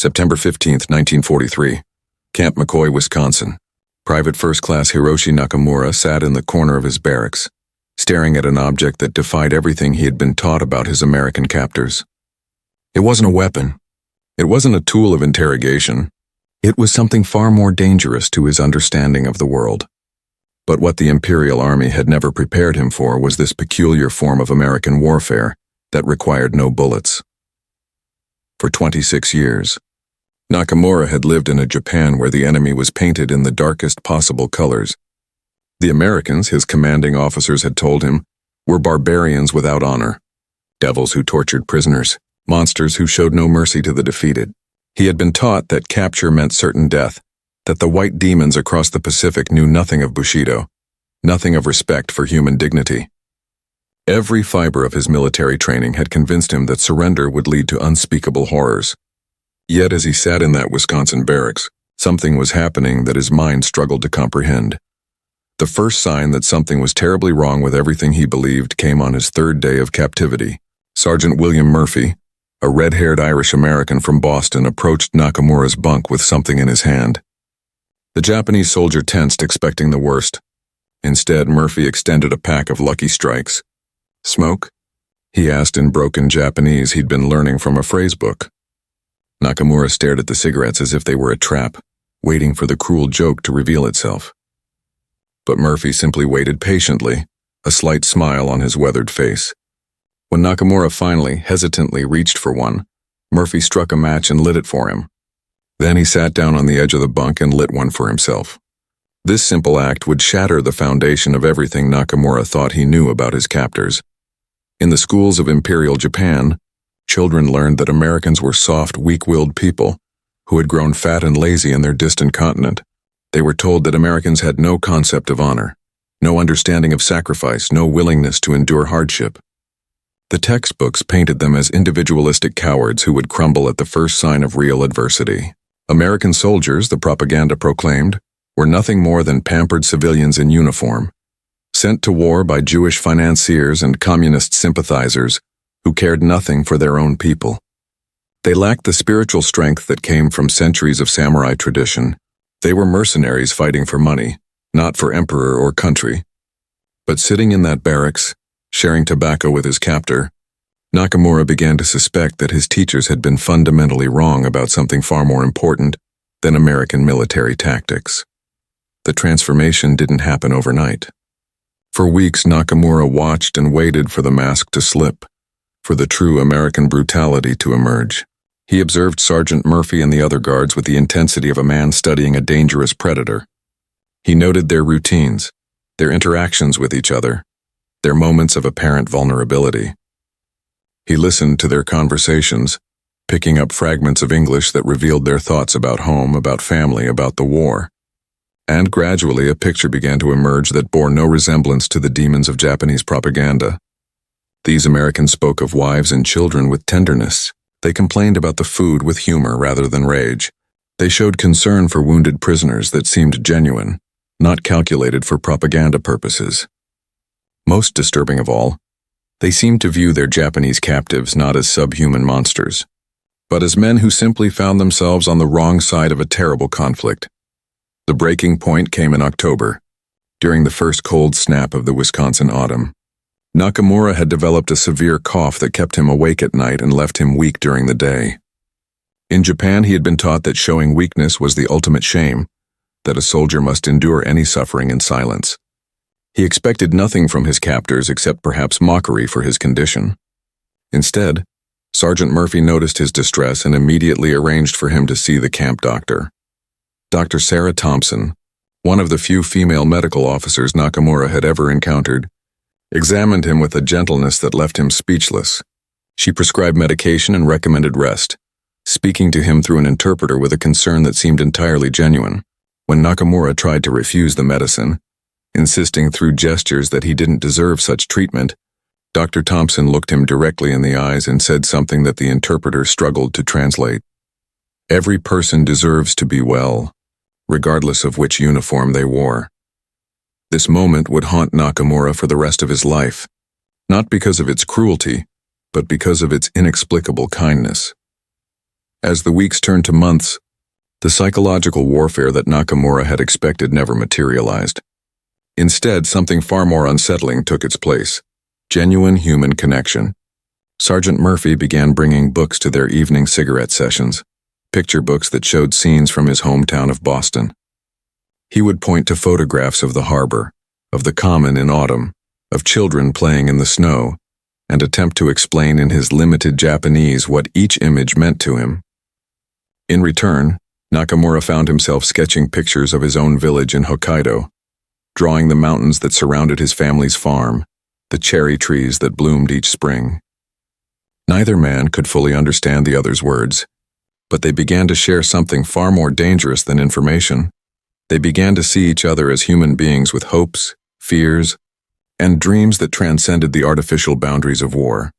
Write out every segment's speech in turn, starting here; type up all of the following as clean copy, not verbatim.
September 15, 1943. Camp McCoy, Wisconsin. Private First Class Hiroshi Nakamura sat in the corner of his barracks, staring at an object that defied everything he had been taught about his American captors. It wasn't a weapon. It wasn't a tool of interrogation. It was something far more dangerous to his understanding of the world. But what the Imperial Army had never prepared him for was this peculiar form of American warfare that required no bullets. For 26 years, Nakamura had lived in a Japan where the enemy was painted in the darkest possible colors. The Americans, his commanding officers had told him, were barbarians without honor, devils who tortured prisoners, monsters who showed no mercy to the defeated. He had been taught that capture meant certain death, that the white demons across the Pacific knew nothing of Bushido, nothing of respect for human dignity. Every fiber of his military training had convinced him that surrender would lead to unspeakable horrors. Yet as he sat in that Wisconsin barracks, something was happening that his mind struggled to comprehend. The first sign that something was terribly wrong with everything he believed came on his third day of captivity. Sergeant William Murphy, a red-haired Irish-American from Boston, approached Nakamura's bunk with something in his hand. The Japanese soldier tensed, expecting the worst. Instead, Murphy extended a pack of Lucky Strikes. "Smoke?" he asked in broken Japanese he'd been learning from a phrasebook. Nakamura stared at the cigarettes as if they were a trap, waiting for the cruel joke to reveal itself. But Murphy simply waited patiently, a slight smile on his weathered face. When Nakamura finally, hesitantly reached for one, Murphy struck a match and lit it for him. Then he sat down on the edge of the bunk and lit one for himself. This simple act would shatter the foundation of everything Nakamura thought he knew about his captors. In the schools of Imperial Japan, children learned that Americans were soft, weak-willed people who had grown fat and lazy in their distant continent. They were told that Americans had no concept of honor, no understanding of sacrifice, no willingness to endure hardship. The textbooks painted them as individualistic cowards who would crumble at the first sign of real adversity. American soldiers, the propaganda proclaimed, were nothing more than pampered civilians in uniform, sent to war by Jewish financiers and communist sympathizers who cared nothing for their own people. They lacked the spiritual strength that came from centuries of samurai tradition. They were mercenaries fighting for money, not for emperor or country. But sitting in that barracks, sharing tobacco with his captor, Nakamura began to suspect that his teachers had been fundamentally wrong about something far more important than American military tactics. The transformation didn't happen overnight. For weeks, Nakamura watched and waited for the mask to slip, for the true American brutality to emerge. He observed Sergeant Murphy and the other guards with the intensity of a man studying a dangerous predator. He noted their routines, their interactions with each other, their moments of apparent vulnerability. He listened to their conversations, picking up fragments of English that revealed their thoughts about home, about family, about the war. And gradually a picture began to emerge that bore no resemblance to the demons of Japanese propaganda. These Americans spoke of wives and children with tenderness. They complained about the food with humor rather than rage. They showed concern for wounded prisoners that seemed genuine, not calculated for propaganda purposes. Most disturbing of all, they seemed to view their Japanese captives not as subhuman monsters, but as men who simply found themselves on the wrong side of a terrible conflict. The breaking point came in October, during the first cold snap of the Wisconsin autumn. Nakamura had developed a severe cough that kept him awake at night and left him weak during the day. In Japan, he had been taught that showing weakness was the ultimate shame, that a soldier must endure any suffering in silence. He expected nothing from his captors except perhaps mockery for his condition. Instead, Sergeant Murphy noticed his distress and immediately arranged for him to see the camp doctor. Dr. Sarah Thompson, one of the few female medical officers Nakamura had ever encountered, examined him with a gentleness that left him speechless. She prescribed medication and recommended rest, speaking to him through an interpreter with a concern that seemed entirely genuine. When Nakamura tried to refuse the medicine, insisting through gestures that he didn't deserve such treatment, Dr. Thompson looked him directly in the eyes and said something that the interpreter struggled to translate. "Every person deserves to be well, regardless of which uniform they wore." This moment would haunt Nakamura for the rest of his life, not because of its cruelty, but because of its inexplicable kindness. As the weeks turned to months, the psychological warfare that Nakamura had expected never materialized. Instead, something far more unsettling took its place: genuine human connection. Sergeant Murphy began bringing books to their evening cigarette sessions, picture books that showed scenes from his hometown of Boston. He would point to photographs of the harbor, of the common in autumn, of children playing in the snow, and attempt to explain in his limited Japanese what each image meant to him. In return, Nakamura found himself sketching pictures of his own village in Hokkaido, drawing the mountains that surrounded his family's farm, the cherry trees that bloomed each spring. Neither man could fully understand the other's words, but they began to share something far more dangerous than information. They began to see each other as human beings with hopes, fears, and dreams that transcended the artificial boundaries of war.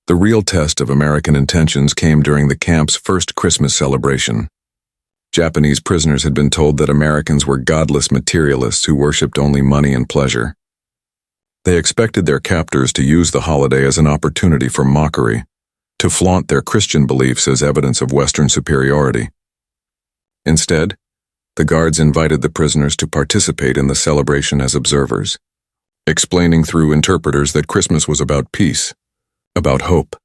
The real test of American intentions came during the camp's first Christmas celebration. Japanese prisoners had been told that Americans were godless materialists who worshipped only money and pleasure. They expected their captors to use the holiday as an opportunity for mockery, to flaunt their Christian beliefs as evidence of Western superiority. Instead, the guards invited the prisoners to participate in the celebration as observers, explaining through interpreters that Christmas was about peace, about hope,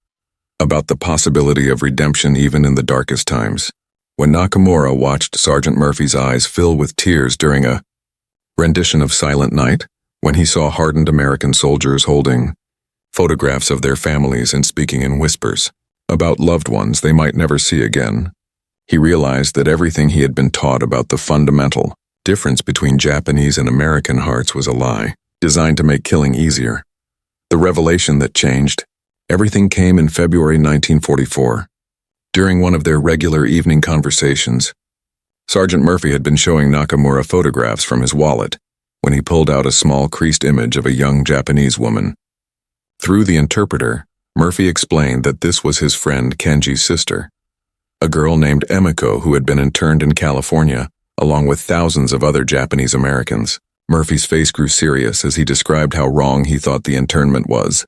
about the possibility of redemption even in the darkest times. When Nakamura watched Sergeant Murphy's eyes fill with tears during a rendition of Silent Night, when he saw hardened American soldiers holding photographs of their families and speaking in whispers about loved ones they might never see again, he realized that everything he had been taught about the fundamental difference between Japanese and American hearts was a lie, designed to make killing easier. The revelation that changed everything came in February 1944. During one of their regular evening conversations, Sergeant Murphy had been showing Nakamura photographs from his wallet when he pulled out a small creased image of a young Japanese woman. Through the interpreter, Murphy explained that this was his friend Kenji's sister, a girl named Emiko who had been interned in California, along with thousands of other Japanese Americans. Murphy's face grew serious as he described how wrong he thought the internment was,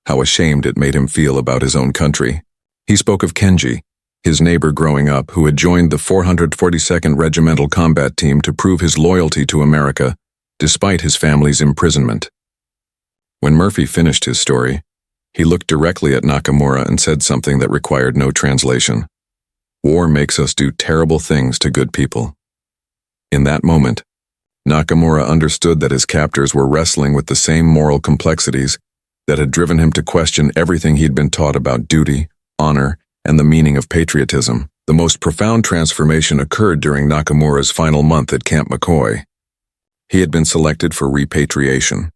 how ashamed it made him feel about his own country. He spoke of Kenji, his neighbor growing up, who had joined the 442nd Regimental Combat Team to prove his loyalty to America, despite his family's imprisonment. When Murphy finished his story, he looked directly at Nakamura and said something that required no translation. "War makes us do terrible things to good people." In that moment, Nakamura understood that his captors were wrestling with the same moral complexities that had driven him to question everything he'd been taught about duty, honor, and the meaning of patriotism. The most profound transformation occurred during Nakamura's final month at Camp McCoy. He had been selected for repatriation,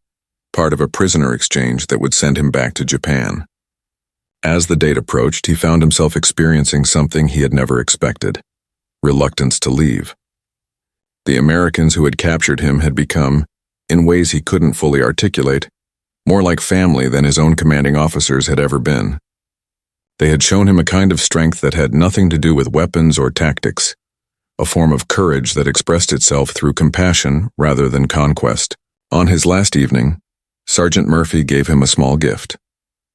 part of a prisoner exchange that would send him back to Japan. As the date approached, he found himself experiencing something he had never expected: reluctance to leave. The Americans who had captured him had become, in ways he couldn't fully articulate, more like family than his own commanding officers had ever been. They had shown him a kind of strength that had nothing to do with weapons or tactics, a form of courage that expressed itself through compassion rather than conquest. On his last evening, Sergeant Murphy gave him a small gift,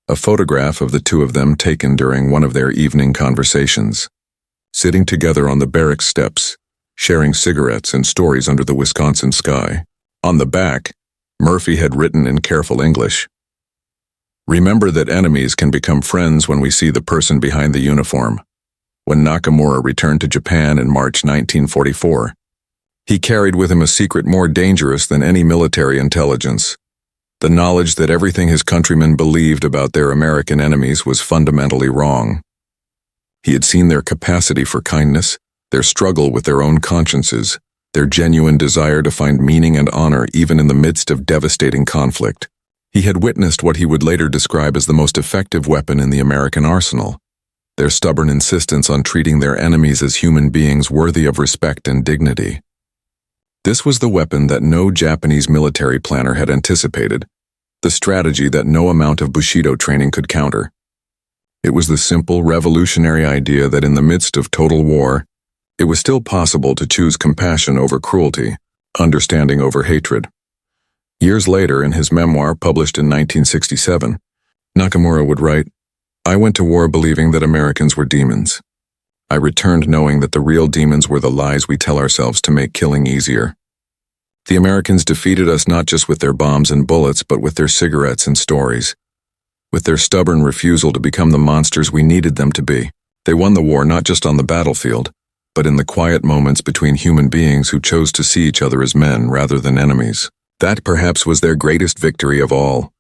a photograph of the two of them taken during one of their evening conversations, sitting together on the barracks steps, sharing cigarettes and stories under the Wisconsin sky. On the back, Murphy had written in careful English, "Remember that enemies can become friends when we see the person behind the uniform." When Nakamura returned to Japan in March 1944, he carried with him a secret more dangerous than any military intelligence: the knowledge that everything his countrymen believed about their American enemies was fundamentally wrong. He had seen their capacity for kindness, their struggle with their own consciences, their genuine desire to find meaning and honor even in the midst of devastating conflict. He had witnessed what he would later describe as the most effective weapon in the American arsenal: their stubborn insistence on treating their enemies as human beings worthy of respect and dignity. This was the weapon that no Japanese military planner had anticipated, the strategy that no amount of Bushido training could counter. It was the simple, revolutionary idea that in the midst of total war, it was still possible to choose compassion over cruelty, understanding over hatred. Years later, in his memoir published in 1967, Nakamura would write, "I went to war believing that Americans were demons. I returned knowing that the real demons were the lies we tell ourselves to make killing easier. The Americans defeated us not just with their bombs and bullets, but with their cigarettes and stories. With their stubborn refusal to become the monsters we needed them to be. They won the war not just on the battlefield, but in the quiet moments between human beings who chose to see each other as men rather than enemies. That perhaps was their greatest victory of all.